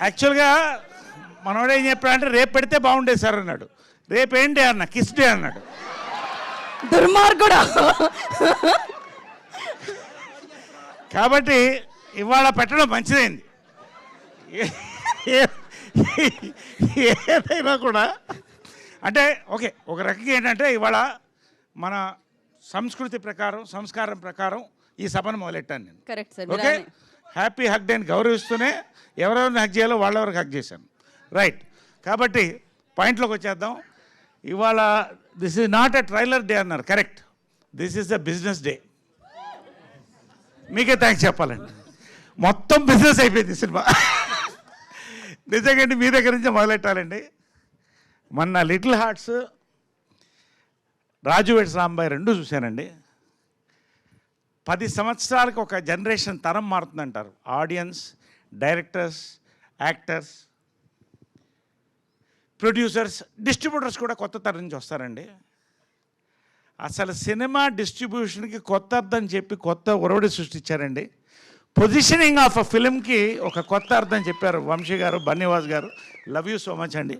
యాక్చువల్గా మనోడు ఏం చెప్పాడంటే రేపు పెడితే బాగుండేది సార్ అన్నాడు. రేపు ఏంటి అన్న, కిస్ డే అన్నాడు. దుర్మార్గుడా. కాబట్టి ఇవాళ పెట్టడం మంచిదైంది. ఏదైనా కూడా అంటే ఓకే, ఒక రకంగా ఏంటంటే ఇవాళ మన సంస్కృతి ప్రకారం, సంస్కారం ప్రకారం ఈ సభను మొదలెట్టాను నేను. Correct sir. Okay, happy hug day అని గౌరవిస్తూనే ఎవరెవరిని హక్ చేయాలో వాళ్ళెవరికి హక్ చేశాను. రైట్, కాబట్టి పాయింట్లోకి వచ్చేద్దాం. ఇవాళ this is not a trailer day అన్నారు, correct. This is the business day. మీకే థ్యాంక్స్ చెప్పాలండి, మొత్తం బిజినెస్ అయిపోయింది సినిమా. నిజంగా మీ దగ్గర నుంచి మొదలెట్టాలండి. మొన్న little hearts, Raju weds Rambai రెండు చూశానండి. 10 సంవత్సరాలకు ఒక జనరేషన్ తరం మారుతుందంటారు. Audience, directors, actors, producers, distributors కూడా కొత్త తరం నుంచి వస్తారండి. అసలు సినిమా డిస్ట్రిబ్యూషన్కి కొత్త అర్థం చెప్పి కొత్త ఒరవడి సృష్టించారండి. పొజిషనింగ్ ఆఫ్ అ ఫిలింకి ఒక కొత్త అర్థం చెప్పారు వంశీ గారు, బన్నీవాస్ గారు. లవ్ యూ సో మచ్ అండి.